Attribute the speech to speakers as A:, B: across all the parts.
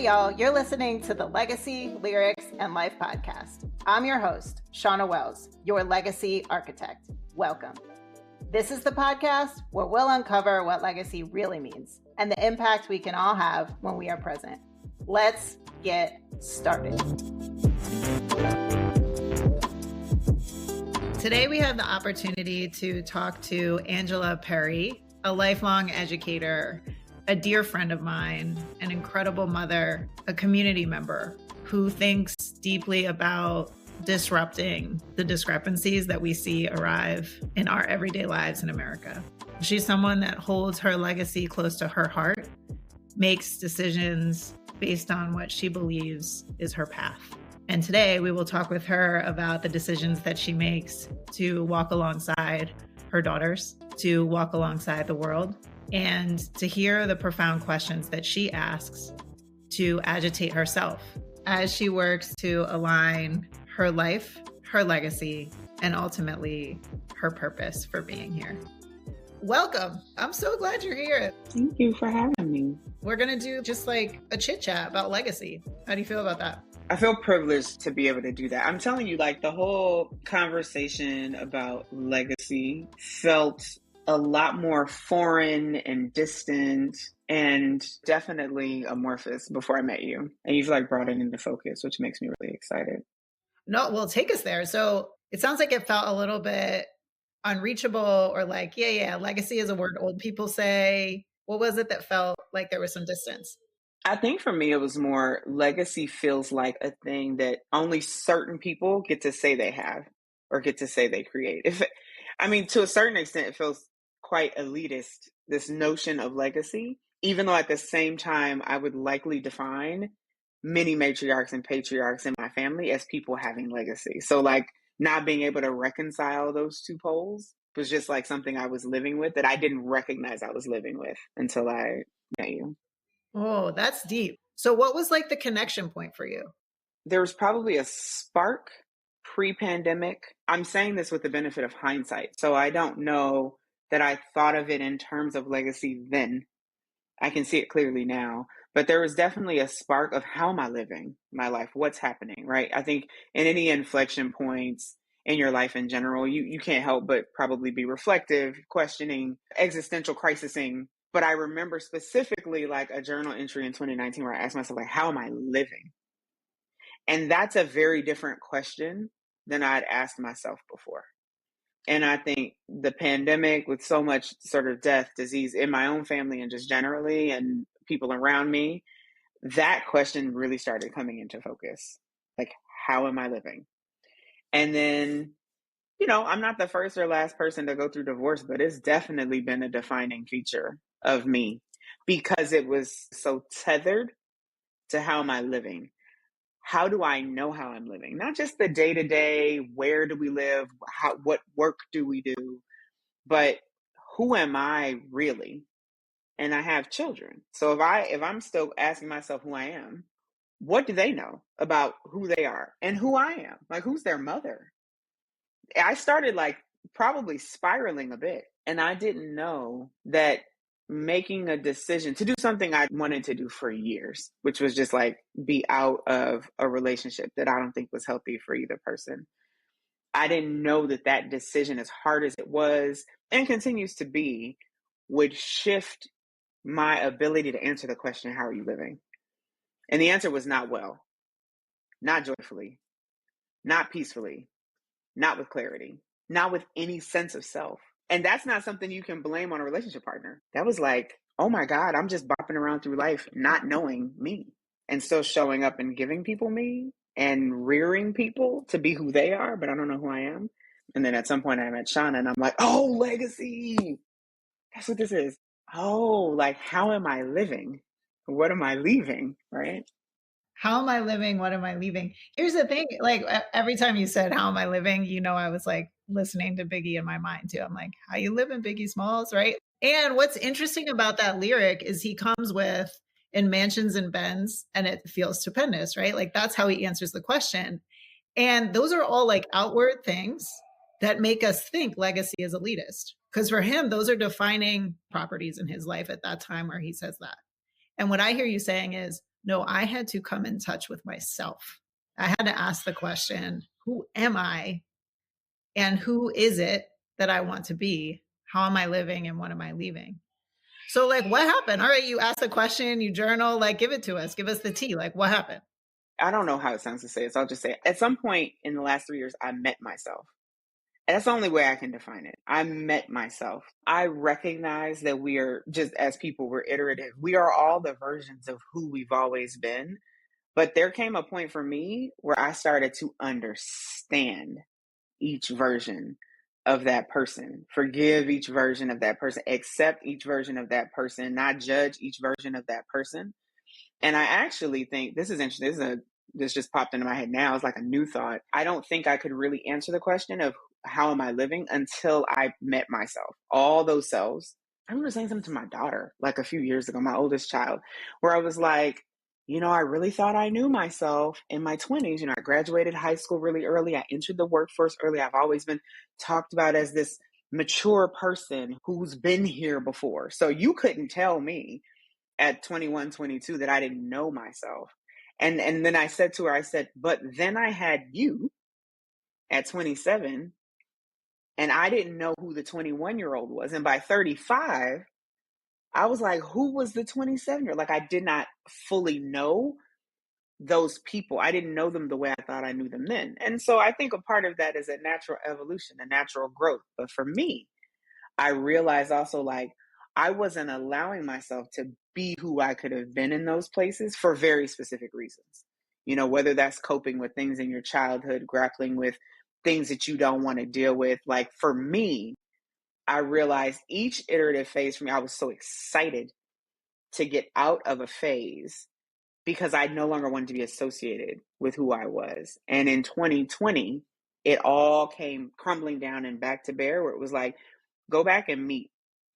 A: Hey, y'all, you're listening to the Legacy, Lyrics, and Life podcast. I'm your host, Shawna Wells, your legacy architect. Welcome. This is the podcast where we'll uncover what legacy really means and the impact we can all have when we are present. Let's get started. Today, we have the opportunity to talk to Angela Perry, a lifelong educator, a dear friend of mine, an incredible mother, a community member who thinks deeply about disrupting the discrepancies that we see arrive in our everyday lives in America. She's someone that holds her legacy close to her heart, makes decisions based on what she believes is her path. And today we will talk with her about the decisions that she makes to walk alongside her daughters, to walk alongside the world, and to hear the profound questions that she asks to agitate herself as she works to align her life, her legacy, and ultimately her purpose for being here. Welcome. I'm so glad you're here.
B: Thank you for having me.
A: We're going to do just like a chit chat about legacy. How do you feel about that?
B: I feel privileged to be able to do that. I'm telling you, like, the whole conversation about legacy felt a lot more foreign and distant and definitely amorphous before I met you. And you've like brought it into focus, which makes me really excited.
A: No, well, take us there. So it sounds like it felt a little bit unreachable or like, yeah, legacy is a word old people say. What was it that felt like there was some distance?
B: I think for me, it was more legacy feels like a thing that only certain people get to say they have or get to say they create. To a certain extent, it feels quite elitist, this notion of legacy, even though at the same time, I would likely define many matriarchs and patriarchs in my family as people having legacy. So like not being able to reconcile those two poles was just like something I was living with that I didn't recognize I was living with until I met you.
A: Oh, that's deep. So what was like the connection point for you?
B: There was probably a spark pre-pandemic. I'm saying this with the benefit of hindsight. So I don't know that I thought of it in terms of legacy then. I can see it clearly now. But there was definitely a spark of how am I living my life? What's happening, right? I think in any inflection points in your life in general, you can't help but probably be reflective, questioning, existential crisising. But I remember specifically like a journal entry in 2019 where I asked myself, like, how am I living? And that's a very different question than I'd asked myself before. And I think the pandemic with so much sort of death, disease in my own family and just generally and people around me, that question really started coming into focus. Like, how am I living? And then, I'm not the first or last person to go through divorce, but it's definitely been a defining feature of me because it was so tethered to how am I living? How do I know how I'm living? Not just the day-to-day, where do we live? What work do we do? But who am I really? And I have children. So if I'm still asking myself who I am, what do they know about who they are and who I am? Like, who's their mother? I started like probably spiraling a bit. And I didn't know that making a decision to do something I wanted to do for years, which was just like be out of a relationship that I don't think was healthy for either person. I didn't know that decision, as hard as it was and continues to be, would shift my ability to answer the question, how are you living? And the answer was not well, not joyfully, not peacefully, not with clarity, not with any sense of self. And that's not something you can blame on a relationship partner. That was like, oh my God, I'm just bopping around through life not knowing me and still showing up and giving people me and rearing people to be who they are, but I don't know who I am. And then at some point I met Shawna and I'm like, oh, legacy. That's what this is. Oh, like, how am I living? What am I leaving? Right?
A: How am I living? What am I leaving? Here's the thing. Like every time you said, how am I living? I was like listening to Biggie in my mind too. I'm like, how you living, Biggie Smalls? Right. And what's interesting about that lyric is he comes with in mansions and Benz and it feels stupendous, right? Like that's how he answers the question. And those are all like outward things that make us think legacy is elitist. Because for him, those are defining properties in his life at that time where he says that. And what I hear you saying is, No, I had to come in touch with myself. I had to ask the question, who am I? And who is it that I want to be? How am I living and what am I leaving? So, like, what happened? All right, you asked a question, you journal, like, give it to us, give us the tea. Like, what happened?
B: I don't know how it sounds to say it, so I'll just say, at some point in the last 3 years, I met myself. And that's the only way I can define it. I met myself. I recognize that we are, just as people, we're iterative. We are all the versions of who we've always been. But there came a point for me where I started to understand each version of that person, forgive each version of that person, accept each version of that person, not judge each version of that person. And I actually think this is interesting. This just popped into my head now. It's like a new thought. I don't think I could really answer the question of how am I living until I met myself. All those selves. I remember saying something to my daughter like a few years ago, my oldest child, where I was like, I really thought I knew myself in my 20s. I graduated high school really early. I entered the workforce early. I've always been talked about as this mature person who's been here before. So you couldn't tell me at 21, 22 that I didn't know myself. And then I said to her, but then I had you at 27 and I didn't know who the 21-year-old was. And by 35, I was like, who was the 27-year-old? Like, I did not fully know those people. I didn't know them the way I thought I knew them then. And so I think a part of that is a natural evolution, a natural growth. But for me, I realized also, like, I wasn't allowing myself to be who I could have been in those places for very specific reasons. Whether that's coping with things in your childhood, grappling with things that you don't want to deal with. Like, for me, I realized each iterative phase for me, I was so excited to get out of a phase because I no longer wanted to be associated with who I was. And in 2020, it all came crumbling down and back to bear, where it was like, go back and meet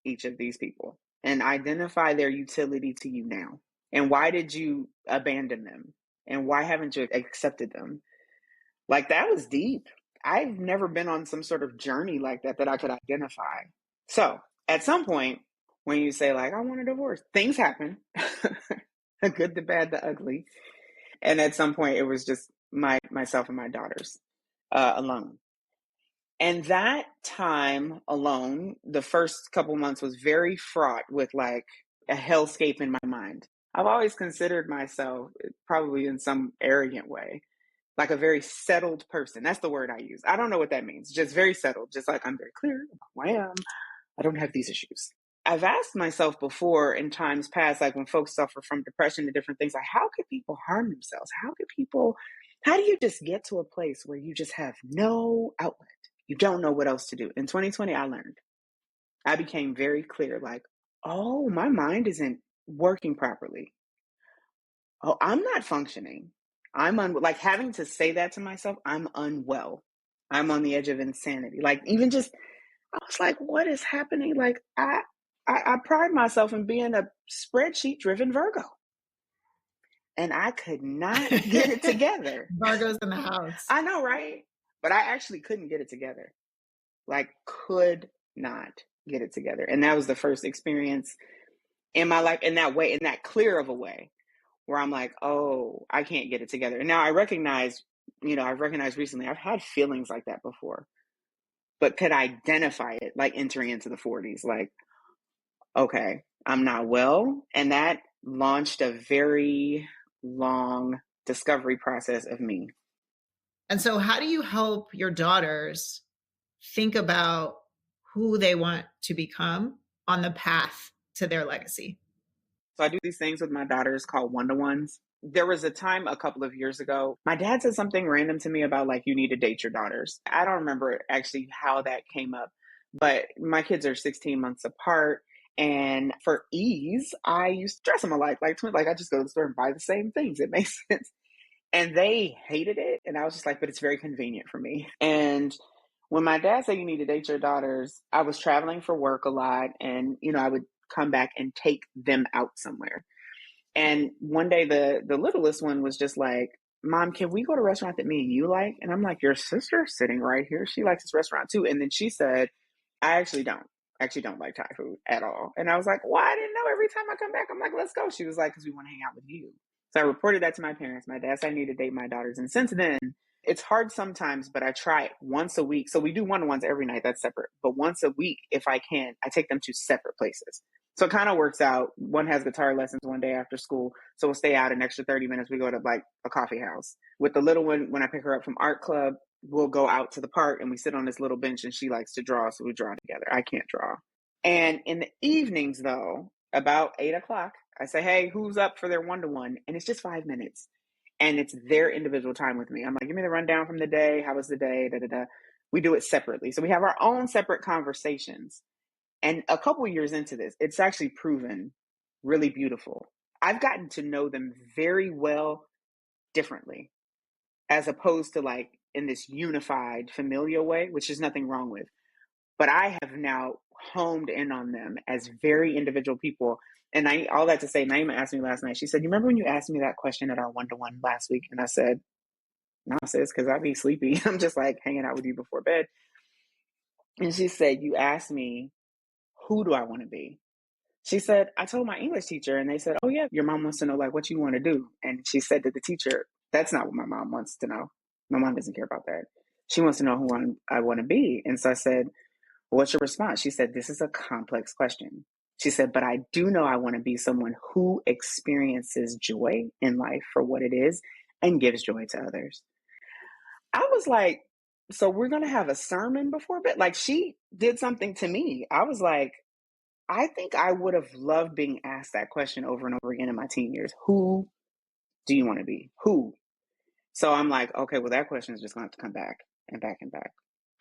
B: each of these people and identify their utility to you now. And why did you abandon them? And why haven't you accepted them? Like, that was deep. I've never been on some sort of journey like that I could identify. So at some point, when you say, like, I want a divorce, things happen. The good, the bad, the ugly. And at some point, it was just myself and my daughters alone. And that time alone, the first couple months was very fraught with like a hellscape in my mind. I've always considered myself, probably in some arrogant way, like a very settled person. That's the word I use. I don't know what that means. Just very settled. Just like, I'm very clear about who I am. I don't have these issues. I've asked myself before in times past, like when folks suffer from depression and different things, like, how could people harm themselves? How do you just get to a place where you just have no outlet? You don't know what else to do. In 2020, I learned. I became very clear, like, oh, my mind isn't working properly. Oh, I'm not functioning. Like, having to say that to myself, I'm unwell. I'm on the edge of insanity. Like, even just, I was like, what is happening? Like, I pride myself in being a spreadsheet driven Virgo. And I could not get it together.
A: Virgo's in the house.
B: I know, right? But I actually couldn't get it together. Like, could not get it together. And that was the first experience in my life in that way, in that clear of a way, where I'm like, oh, I can't get it together. And now I've recognized recently, I've had feelings like that before, but could identify it like entering into the 40s, like, okay, I'm not well. And that launched a very long discovery process of me.
A: And so, how do you help your daughters think about who they want to become on the path to their legacy?
B: So I do these things with my daughters called one-to-ones. There was a time a couple of years ago, my dad said something random to me about, like, you need to date your daughters. I don't remember actually how that came up, but my kids are 16 months apart. And for ease, I used to dress them alike, like twins. Like, I just go to the store and buy the same things. It makes sense. And they hated it. And I was just like, but it's very convenient for me. And when my dad said you need to date your daughters, I was traveling for work a lot. And, I would come back and take them out somewhere. And one day the littlest one was just like, Mom, can we go to a restaurant that me and you like? And I'm like, your sister's sitting right here. She likes this restaurant too. And then she said, I actually don't. Like Thai food at all. And I was like, well, I didn't know. Every time I come back, I'm like, let's go. She was like, because we want to hang out with you. So I reported that to my parents. My dad said I need to date my daughters. And since then, it's hard sometimes, but I try it once a week. So we do one-on-ones every night. That's separate. But once a week, if I can, I take them to separate places. So it kind of works out. One has guitar lessons one day after school. So we'll stay out an extra 30 minutes. We go to like a coffee house. With the little one, when I pick her up from art club, we'll go out to the park and we sit on this little bench and she likes to draw. So we draw together. I can't draw. And in the evenings, though, about 8 o'clock, I say, hey, who's up for their one-to-one? And it's just 5 minutes. And it's their individual time with me. I'm like, give me the rundown from the day. How was the day? Da, da, da. We do it separately. So we have our own separate conversations. And a couple years into this, it's actually proven really beautiful. I've gotten to know them very well differently, as opposed to like in this unified familial way, which there's nothing wrong with. But I have now homed in on them as very individual people. And all that to say, Naima asked me last night, she said, you remember when you asked me that question at our one-to-one last week? And I said, no, sis, because I'd be sleepy. I'm just like hanging out with you before bed. And she said, you asked me, who do I want to be? She said, I told my English teacher and they said, oh yeah, your mom wants to know like what you want to do. And she said to the teacher, that's not what my mom wants to know. My mom doesn't care about that. She wants to know who I want to be. And so I said, what's your response? She said, this is a complex question. She said, but I do know I want to be someone who experiences joy in life for what it is and gives joy to others. I was like, so we're going to have a sermon before bed? Like she did something to me. I was like, I think I would have loved being asked that question over and over again in my teen years. Who do you want to be? Who? So I'm like, okay, well, that question is just going to have to come back and back and back.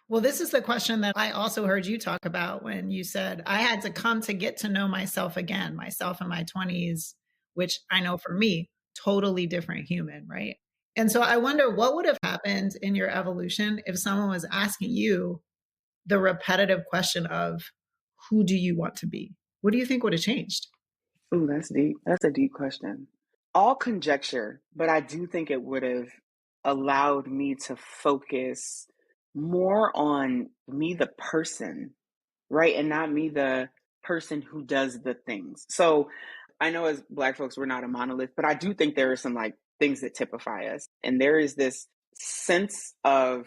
A: Well, this is the question that I also heard you talk about when you said, I had to come to get to know myself again, myself in my 20s, which I know for me, totally different human, right? And so I wonder what would have happened in your evolution if someone was asking you the repetitive question of, who do you want to be? What do you think would have changed?
B: Ooh, that's deep. That's a deep question. All conjecture, but I do think it would have allowed me to focus more on me, the person, right? And not me, the person who does the things. So I know as Black folks, we're not a monolith, but I do think there are some like things that typify us. And there is this sense of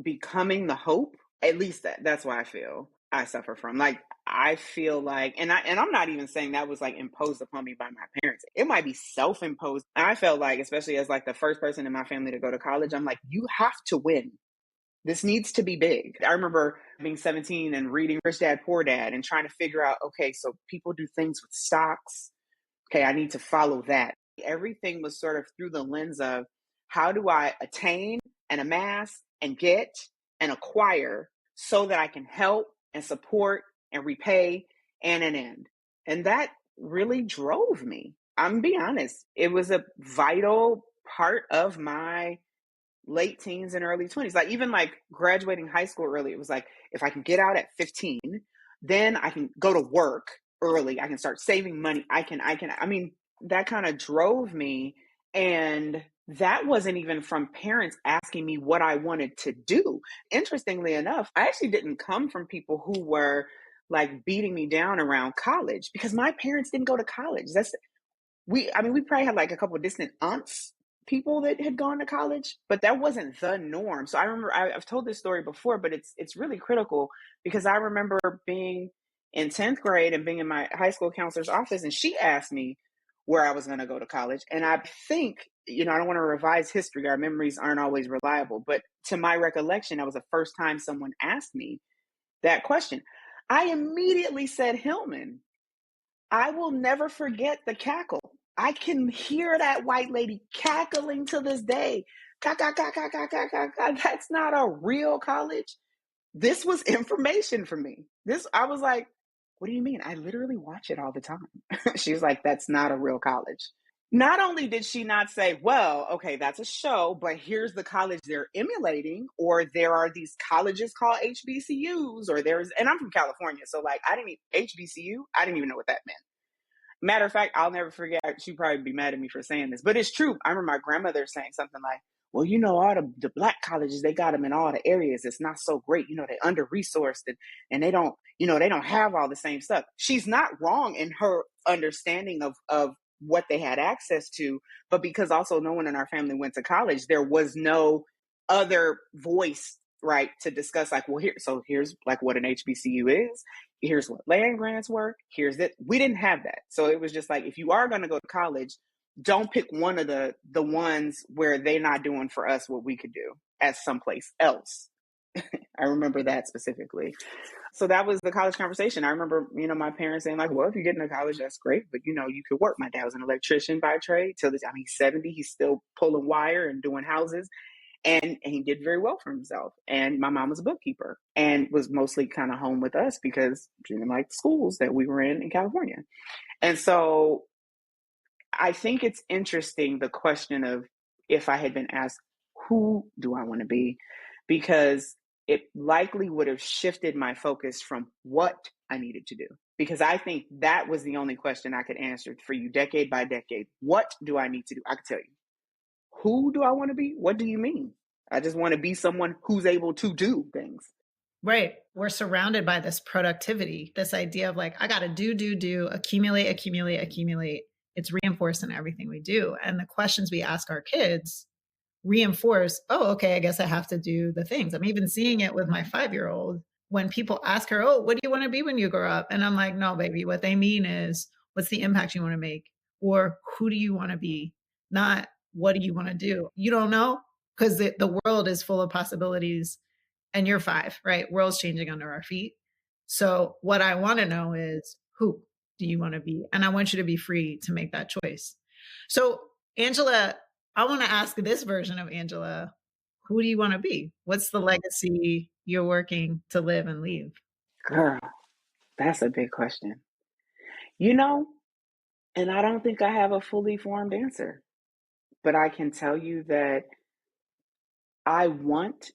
B: becoming the hope. At least that's why I feel I suffer from. Like I feel like, and I'm not even saying that was like imposed upon me by my parents. It might be self-imposed. I felt like, especially as like the first person in my family to go to college, I'm like, you have to win. This needs to be big. I remember being 17 and reading Rich Dad, Poor Dad and trying to figure out, okay, so people do things with stocks. Okay, I need to follow that. Everything was sort of through the lens of how do I attain and amass and get and acquire so that I can help and support and repay and an end. And that really drove me. I'm being honest. It was a vital part of my late teens and early 20s. Like even like graduating high school early, it was like, if I can get out at 15, then I can go to work early. I can start saving money. I mean, that kind of drove me. And that wasn't even from parents asking me what I wanted to do. Interestingly enough, I actually didn't come from people who were like beating me down around college because my parents didn't go to college. We probably had like a couple of distant aunts, people that had gone to college, but that wasn't the norm. So I remember I've told this story before, but it's really critical because I remember being in 10th grade and being in my high school counselor's office, and she asked me where I was going to go to college. And I think, I don't want to revise history. Our memories aren't always reliable, but to my recollection, that was the first time someone asked me that question. I immediately said Hillman. I will never forget the cackle. I can hear that white lady cackling to this day. That's not a real college. This was information for me. I was like, what do you mean? I literally watch it all the time. She was like, that's not a real college. Not only did she not say, well, okay, that's a show, but here's the college they're emulating, or there are these colleges called HBCUs, and I'm from California. So like, HBCU, I didn't even know what that meant. Matter of fact, I'll never forget. She'd probably be mad at me for saying this, but it's true. I remember my grandmother saying something like, well, all the Black colleges, they got them in all the areas. It's not so great. They under-resourced and they don't, they don't have all the same stuff. She's not wrong in her understanding of what they had access to. But because also no one in our family went to college, there was no other voice, right, to discuss like, well, here's like what an HBCU is. Here's what land grants were. Here's that. We didn't have that. So it was just like, if you are going to go to college, don't pick one of the ones where they're not doing for us what we could do at someplace else. I remember that specifically. So that was the college conversation. I remember, my parents saying like, well, if you get into college, that's great. But, you could work. My dad was an electrician by trade till this time. He's 70. He's still pulling wire and doing houses. And he did very well for himself. And my mom was a bookkeeper and was mostly kind of home with us because she didn't like the schools that we were in California. And so I think it's interesting, the question of if I had been asked, who do I want to be? Because it likely would have shifted my focus from what I needed to do. Because I think that was the only question I could answer for you decade by decade. What do I need to do? I could tell you. Who do I want to be? What do you mean? I just want to be someone who's able to do things.
A: Right. We're surrounded by this productivity, this idea of like, I got to do, accumulate. It's reinforced in everything we do. And the questions we ask our kids reinforce, oh, okay, I guess I have to do the things. I'm even seeing it with my 5-year-old. When people ask her, oh, what do you want to be when you grow up? And I'm like, no, baby, what they mean is, what's the impact you want to make? Or who do you want to be? Not what do you want to do? You don't know, because the world is full of possibilities and you're 5, right? World's changing under our feet. So what I want to know is, who do you want to be? And I want you to be free to make that choice. So Angela, I want to ask this version of Angela, who do you want to be? What's the legacy you're working to live and leave?
B: Girl, that's a big question. And I don't think I have a fully formed answer, but I can tell you that I want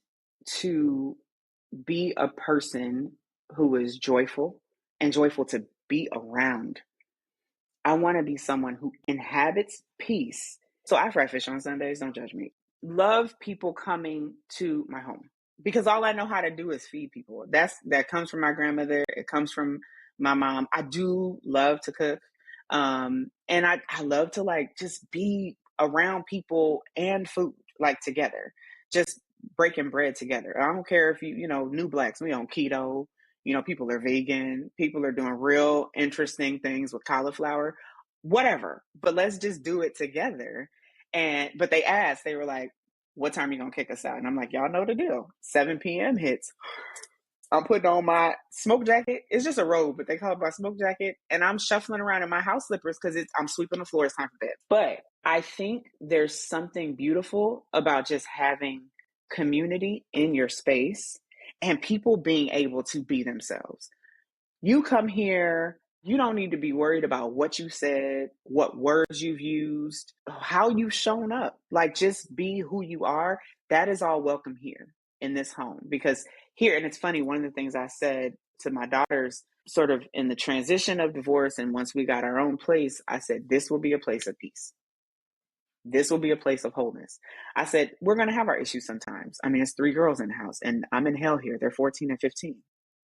B: to be a person who is joyful and joyful to be around. I want to be someone who inhabits peace. So I fry fish on Sundays, don't judge me. Love people coming to my home because all I know how to do is feed people. That comes from my grandmother. It comes from my mom. I do love to cook. And I love to like just be around people and food, like together, just breaking bread together. I don't care if new blacks, we on keto, people are vegan, people are doing real interesting things with cauliflower, whatever, but let's just do it together. But they were like, what time are you going to kick us out? And I'm like, y'all know the deal. 7 p.m. hits. I'm putting on my smoke jacket. It's just a robe, but they call it my smoke jacket. And I'm shuffling around in my house slippers because I'm sweeping the floor. It's time for bed. But I think there's something beautiful about just having community in your space and people being able to be themselves. You come here, you don't need to be worried about what you said, what words you've used, how you've shown up. Like, just be who you are. That is all welcome here in this home. Because here, and it's funny, one of the things I said to my daughters sort of in the transition of divorce and once we got our own place, I said, this will be a place of peace. This will be a place of wholeness. I said, we're going to have our issues sometimes. I mean, it's 3 girls in the house and I'm in hell here. They're 14 and 15.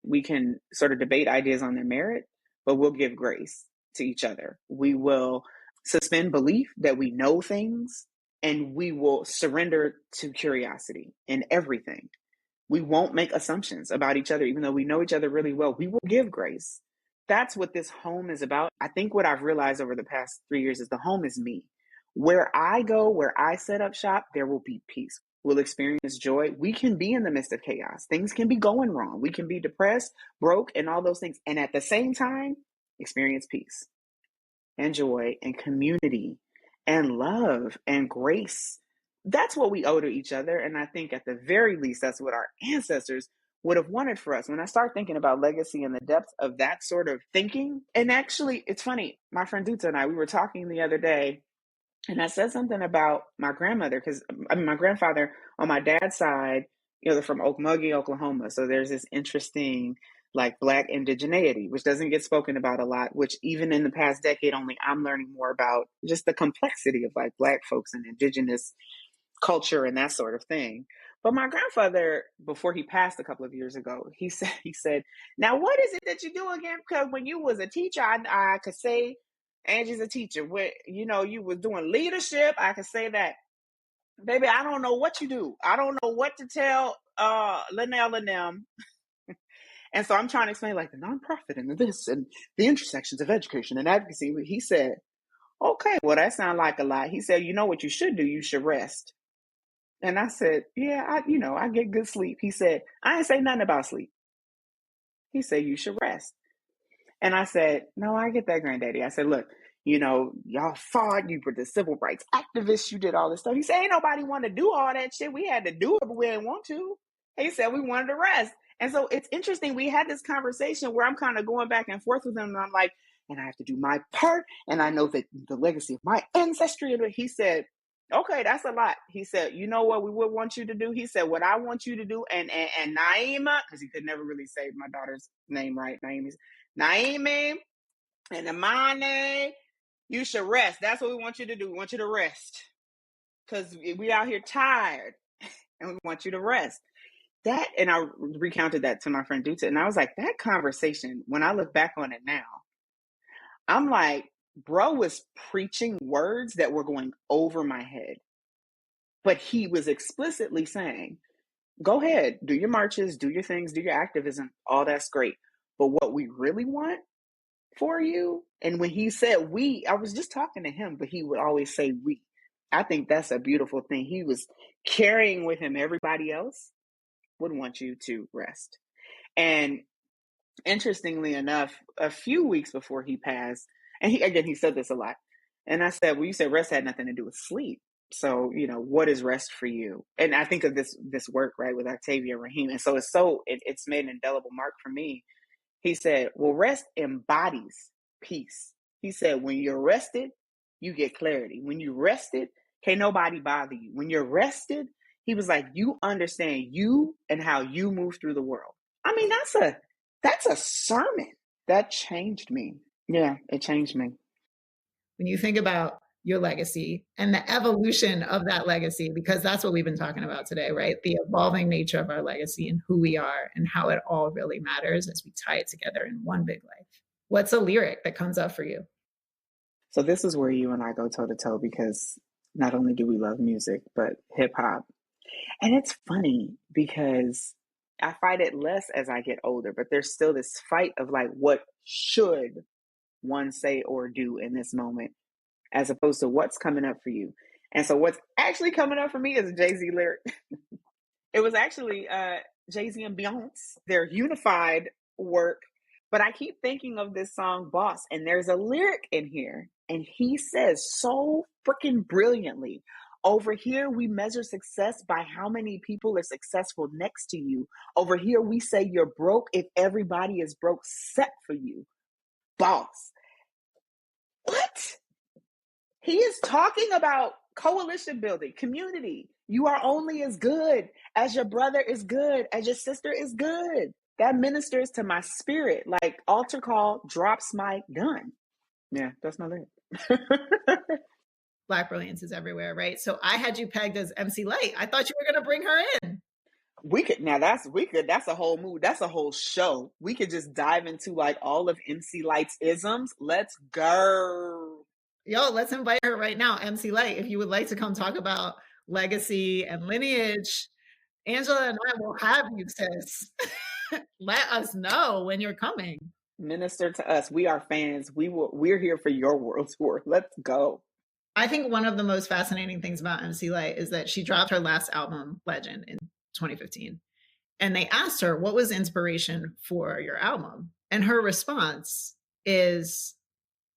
B: We can sort of debate ideas on their merit, but we'll give grace to each other. We will suspend belief that we know things, and we will surrender to curiosity in everything. We won't make assumptions about each other, even though we know each other really well. We will give grace. That's what this home is about. I think what I've realized over the past 3 years is the home is me. Where I go, where I set up shop, there will be peace. We'll experience joy. We can be in the midst of chaos. Things can be going wrong. We can be depressed, broke, and all those things. And at the same time, experience peace and joy and community and love and grace. That's what we owe to each other. And I think at the very least, that's what our ancestors would have wanted for us. When I start thinking about legacy and the depth of that sort of thinking, and actually, it's funny, my friend Duta and I, we were talking the other day, and I said something about my grandmother, because my grandfather on my dad's side, they're from Okmulgee, Oklahoma. So there's this interesting, like, Black indigeneity, which doesn't get spoken about a lot, which even in the past decade only, I'm learning more about just the complexity of like Black folks and indigenous culture and that sort of thing. But my grandfather, before he passed a couple of years ago, he said, now what is it that you do again? Because when you was a teacher, I could say, Angie's a teacher. Where, you was doing leadership. I can say that. Baby, I don't know what you do. I don't know what to tell Linnell and them. And so I'm trying to explain like the nonprofit and this and the intersections of education and advocacy. He said, okay, well, that sounds like a lot. He said, you know what you should do? You should rest. And I said, yeah, I get good sleep. He said, I ain't say nothing about sleep. He said, you should rest. And I said, no, I get that, granddaddy. I said, look, y'all fought, you were the civil rights activists, you did all this stuff. He said, ain't nobody want to do all that shit. We had to do it, but we didn't want to. He said, we wanted to rest. And so it's interesting. We had this conversation where I'm kind of going back and forth with him. And I'm like, and I have to do my part. And I know that the legacy of my ancestry. And he said, okay, that's a lot. He said, you know what we would want you to do? He said, what I want you to do, and Naima, because he could never really say my daughter's name right, Naimi and Amane, you should rest. That's what we want you to do. We want you to rest. Because we out here tired and we want you to rest. That, and I recounted that to my friend Duta, and I was like, that conversation, when I look back on it now, I'm like, bro was preaching words that were going over my head. But he was explicitly saying, go ahead, do your marches, do your things, do your activism, all that's great. But what we really want for you, and when he said we, I was just talking to him, but he would always say we. I think that's a beautiful thing. He was carrying with him everybody else would want you to rest. And interestingly enough, a few weeks before he passed, and he said this a lot, and I said, well, you said rest had nothing to do with sleep. So, what is rest for you? And I think of this work, right, with Octavia Rahim. And so it's made an indelible mark for me. He said, well, rest embodies peace. He said, when you're rested, you get clarity. When you're rested, can't nobody bother you. When you're rested, he was like, you understand you and how you move through the world. I mean, that's a sermon. That changed me. Yeah, it changed me.
A: When you think about your legacy and the evolution of that legacy, because that's what we've been talking about today, right? The evolving nature of our legacy and who we are and how it all really matters as we tie it together in one big life. What's a lyric that comes up for you?
B: So this is where you and I go toe to toe, because not only do we love music, but hip hop. And it's funny because I fight it less as I get older, but there's still this fight of like, what should one say or do in this moment, as opposed to what's coming up for you. And so what's actually coming up for me is a Jay-Z lyric. It was actually Jay-Z and Beyonce, their unified work. But I keep thinking of this song, Boss, and there's a lyric in here, and he says so freaking brilliantly, over here we measure success by how many people are successful next to you. Over here we say you're broke if everybody is broke except for you. Boss. What? He is talking about coalition building, community. You are only as good as your brother is good, as your sister is good. That ministers to my spirit. Like altar call, drops mic, done. Yeah, that's my lyric.
A: Black brilliance is everywhere, right? So I had you pegged as MC Light. I thought you were going to bring her in.
B: That's a whole mood. That's a whole show. We could just dive into like all of MC Light's isms. Let's go.
A: Yo, let's invite her right now, MC Light. If you would like to come talk about legacy and lineage, Angela and I will have you, sis. Let us know when you're coming.
B: Minister to us. We are fans. We're here for your world tour. Let's go.
A: I think one of the most fascinating things about MC Light is that she dropped her last album, Legend, in 2015. And they asked her, what was inspiration for your album? And her response is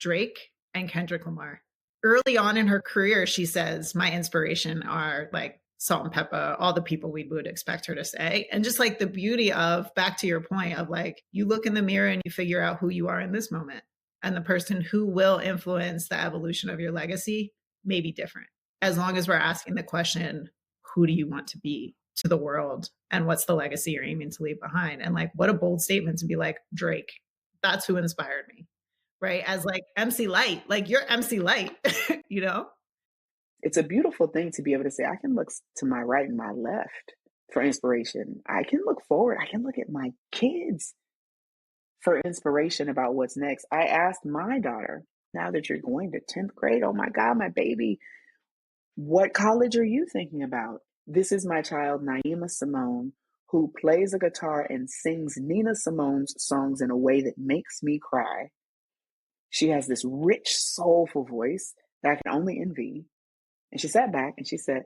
A: Drake and Kendrick Lamar. Early on in her career, she says, my inspiration are like Salt and Pepper, all the people we would expect her to say. And just like the beauty of, back to your point of like, you look in the mirror and you figure out who you are in this moment. And the person who will influence the evolution of your legacy may be different. As long as we're asking the question, who do you want to be to the world? And what's the legacy you're aiming to leave behind? And like, what a bold statement to be like, Drake, that's who inspired me. Right? As like MC Light, like you're MC Light, you know?
B: It's a beautiful thing to be able to say, I can look to my right and my left for inspiration. I can look forward. I can look at my kids for inspiration about what's next. I asked my daughter, Now that you're going to 10th grade, oh my God, my baby, what college are you thinking about? This is my child, Naima Simone, who plays a guitar and sings Nina Simone's songs in a way that makes me cry. She has this rich, soulful voice that I can only envy. And she sat back and she said,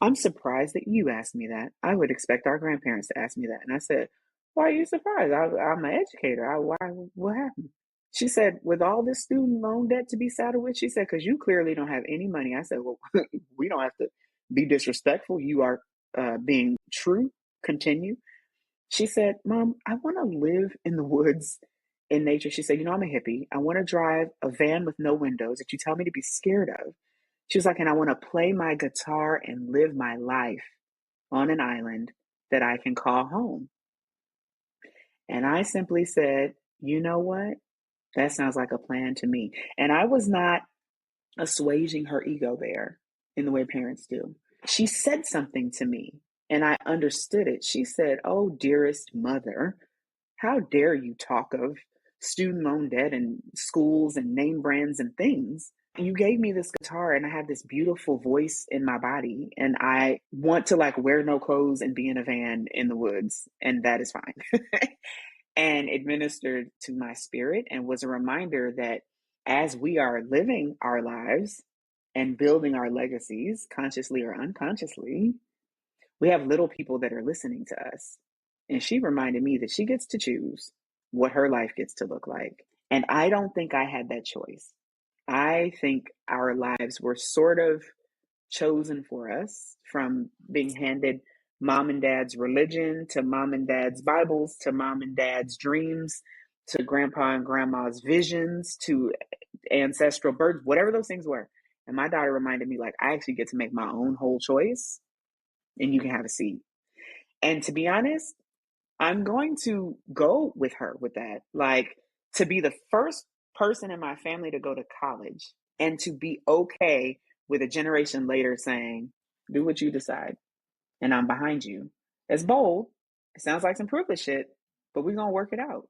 B: I'm surprised that you asked me that. I would expect our grandparents to ask me that. And I said, why are you surprised? I'm an educator. What happened? She said, with all this student loan debt to be saddled with, she said, because you clearly don't have any money. I said, well, we don't have to be disrespectful. You are being true. Continue. She said, Mom, I want to live in the woods in nature. She said, I'm a hippie. I want to drive a van with no windows that you tell me to be scared of. She was like, and I want to play my guitar and live my life on an island that I can call home. And I simply said, you know what? That sounds like a plan to me. And I was not assuaging her ego there in the way parents do. She said something to me and I understood it. She said, oh, dearest mother, how dare you talk of student loan debt and schools and name brands and things? You gave me this guitar and I have this beautiful voice in my body and I want to wear no clothes and be in a van in the woods, and that is fine. And it ministered to my spirit and was a reminder that as we are living our lives and building our legacies, consciously or unconsciously, we have little people that are listening to us. And she reminded me that she gets to choose what her life gets to look like. And I don't think I had that choice. I think our lives were sort of chosen for us, from being handed mom and dad's religion to mom and dad's Bibles to mom and dad's dreams to grandpa and grandma's visions to ancestral birds, whatever those things were. And my daughter reminded me, I actually get to make my own whole choice and you can have a seat. And to be honest, I'm going to go with her with that. To be the first person in my family to go to college and to be okay with a generation later saying, do what you decide and I'm behind you. It's bold. It sounds like some privilege shit, but we're going to work it out.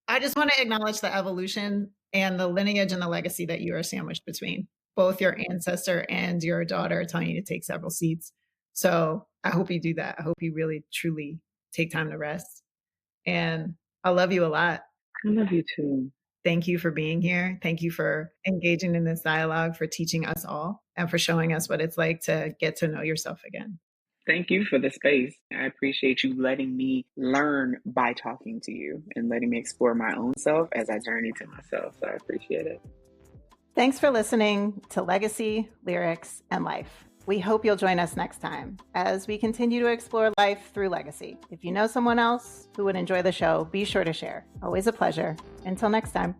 A: I just want to acknowledge the evolution and the lineage and the legacy that you are sandwiched between. Both your ancestor and your daughter telling you to take several seats. So I hope you do that. I hope you really, truly take time to rest. And I love you a lot.
B: I love you too.
A: Thank you for being here. Thank you for engaging in this dialogue, for teaching us all, and for showing us what it's like to get to know yourself again.
B: Thank you for the space. I appreciate you letting me learn by talking to you and letting me explore my own self as I journey to myself. So I appreciate it.
A: Thanks for listening to Legacy, Lyrics, and Life. We hope you'll join us next time as we continue to explore life through legacy. If you know someone else who would enjoy the show, be sure to share. Always a pleasure. Until next time.